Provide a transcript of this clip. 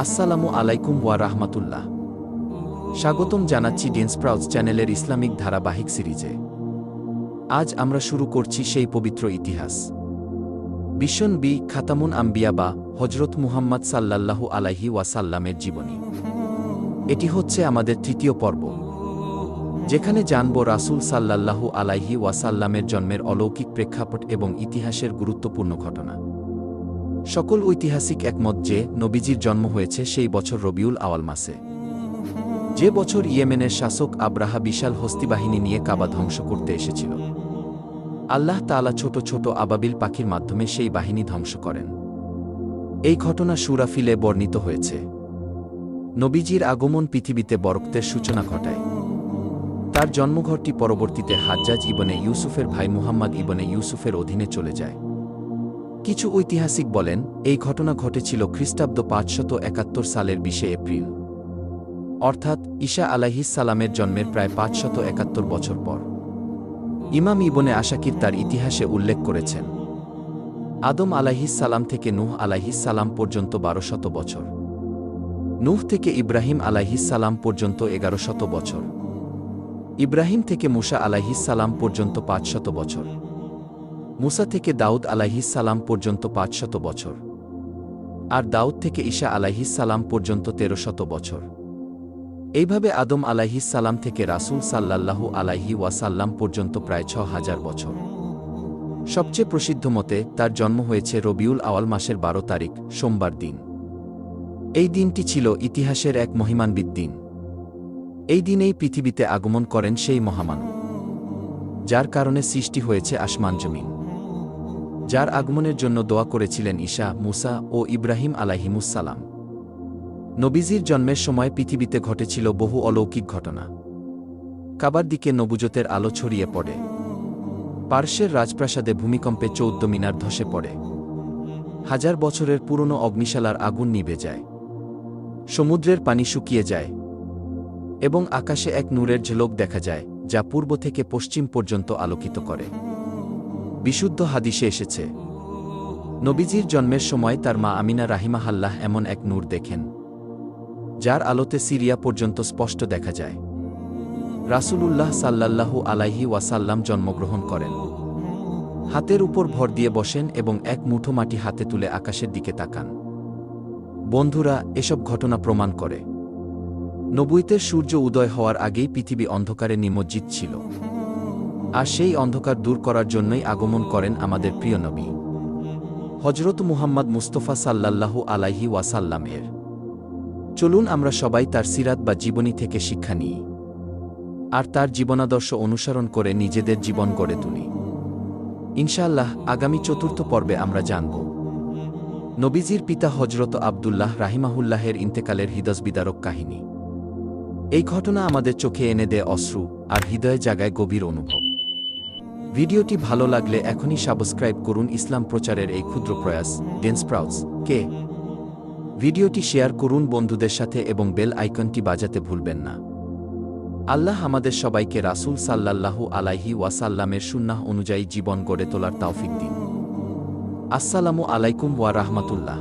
আসসালামু আলাইকুম ওয়া রাহমাতুল্লাহ। স্বাগতম জানাচ্ছি ডেন্সপ্রাউজ চ্যানেলের ইসলামিক ধারাবাহিক সিরিজে। আজ আমরা শুরু করছি সেই পবিত্র ইতিহাস, বিশ্বনবী খাতামুন আম্বিয়া বা হজরত মুহাম্মদ সাল্লাল্লাহু আলাইহি ওয়াসাল্লামের জীবনী। এটি হচ্ছে আমাদের তৃতীয় পর্ব, যেখানে জানব রাসূল সাল্লাল্লাহু আলাইহি ওয়াসাল্লামের জন্মের অলৌকিক প্রেক্ষাপট এবং ইতিহাসের গুরুত্বপূর্ণ ঘটনা। সকল ঐতিহাসিক একমত যে নবীজির জন্ম হয়েছে সেই বছর রবিউল আওয়াল মাসে, যে বছর ইয়েমেনের শাসক আব্রাহা বিশাল হস্তিবাহিনী নিয়ে কাবা ধ্বংস করতে এসেছিল। আল্লাহ তাআলা ছোট ছোট আবাবিল পাখির মাধ্যমে সেই বাহিনী ধ্বংস করেন। এই ঘটনা সূরা ফিলে বর্ণিত হয়েছে। নবীজির আগমন পৃথিবীতে বরকতের সূচনা ঘটায়। তার জন্মঘরটি পরবর্তীতে হাজ্জাজ ইবনে ইউসুফের ভাই মুহাম্মদ ইবনে ইউসুফের অধীনে চলে যায়। কিছু ঐতিহাসিক বলেন এই ঘটনা ঘটেছিল খ্রিস্টাব্দ ৫৭১ সালের ২০ এপ্রিল, অর্থাৎ ঈসা আলাইহিস সালামের জন্মের প্রায় ৫৭১ বছর পর। ইমাম ইবনে আশাকির তার ইতিহাসে উল্লেখ করেছেন, আদম আলাইহিস সালাম থেকে নূহ আলাইহিস সালাম পর্যন্ত ১২০০ বছর, নূহ থেকে ইব্রাহিম আলাইহিস সালাম পর্যন্ত ১১০০ বছর, ইব্রাহিম থেকে মুসা আলাইহিস সালাম পর্যন্ত ৫০০ বছর, মুসা থেকে দাউদ আলাইহিস সালাম পর্যন্ত ৫০০ বছর, আর দাউদ থেকে ঈসা আলাইহিস সালাম পর্যন্ত ১৩০০ বছর। এইভাবে আদম আলাইহিস সালাম থেকে রাসূল সাল্লাল্লাহু আলাইহি ওয়াসাল্লাম পর্যন্ত প্রায় ৬০০০ বছর। সবচেয়ে প্রসিদ্ধ মতে তার জন্ম হয়েছে রবিউল আওয়াল মাসের ১২ তারিখ সোমবার দিন। এই দিনটি ছিল ইতিহাসের এক মহিমান্বিত দিন। এই দিনেই পৃথিবীতে আগমন করেন সেই মহামানব, যার কারণে সৃষ্টি হয়েছে আসমান জমিন, যার আগমনের জন্য দোয়া করেছিলেন ঈসা, মুসা ও ইব্রাহিম আলাইহিমুসসালাম। নবীজির জন্মের সময় পৃথিবীতে ঘটেছিল বহু অলৌকিক ঘটনা। কাবার দিকে নবুজতের আলো ছড়িয়ে পড়ে। পারস্যের রাজপ্রাসাদে ভূমিকম্পে ১৪ মিনার ধসে পড়ে। হাজার বছরের পুরনো অগ্নিশালার আগুন নিভে যায়। সমুদ্রের পানি শুকিয়ে যায় এবং আকাশে এক নূরের ঝলক দেখা যায়, যা পূর্ব থেকে পশ্চিম পর্যন্ত আলোকিত করে। বিশুদ্ধ হাদিসে এসেছে, নবীজির জন্মের সময় তার মা আমিনা রাহিমাহাল্লাহ এমন এক নূর দেখেন, যার আলোতে সিরিয়া পর্যন্ত স্পষ্ট দেখা যায়। রাসূলুল্লাহ সাল্লাল্লাহু আলাইহি ওয়াসাল্লাম জন্মগ্রহণ করেন। হাতের উপর ভর দিয়ে বসেন এবং এক মুঠো মাটি হাতে তুলে আকাশের দিকে তাকান। বন্ধুরা, এসব ঘটনা প্রমাণ করে নবুয়তের সূর্য উদয় হওয়ার আগেই পৃথিবী অন্ধকারে নিমজ্জিত ছিল, আর সেই অন্ধকার দূর করার জন্যই আগমন করেন আমাদের প্রিয় নবী হজরত মুহাম্মদ মুস্তাফা সাল্লাল্লাহু আলাইহি ওয়াসাল্লাম এর। চলুন আমরা সবাই তার সিরাত বা জীবনী থেকে শিক্ষা নিই, আর তার জীবনাদর্শ অনুসরণ করে নিজেদের জীবন গড়ে তুলি। ইনশাআল্লাহ আগামী চতুর্থ পর্বে আমরা জানব নবীজির পিতা হজরত আবদুল্লাহ রাহিমাহুল্লাহের ইন্তেকালের হৃদয়বিদারক কাহিনী। এই ঘটনা আমাদের চোখে এনে দেয় অশ্রু আর হৃদয়ে জাগায় গভীর অনুভব। ভিডিওটি ভালো লাগলে এখনই সাবস্ক্রাইব করুন ইসলাম প্রচারের এই ক্ষুদ্র প্রয়াস ডেন্সপ্রাউজ কে। ভিডিওটি শেয়ার করুন বন্ধুদের সাথে এবং বেল আইকনটি বাজাতে ভুলবেন না। আল্লাহ আমাদের সবাইকে রাসূল সাল্লাল্লাহু আলাইহি ওয়াসাল্লামের সুন্নাহ অনুযায়ী জীবন গড়ে তোলার তৌফিক দিন। আসসালামু আলাইকুম ওয়া রাহমাতুল্লাহ।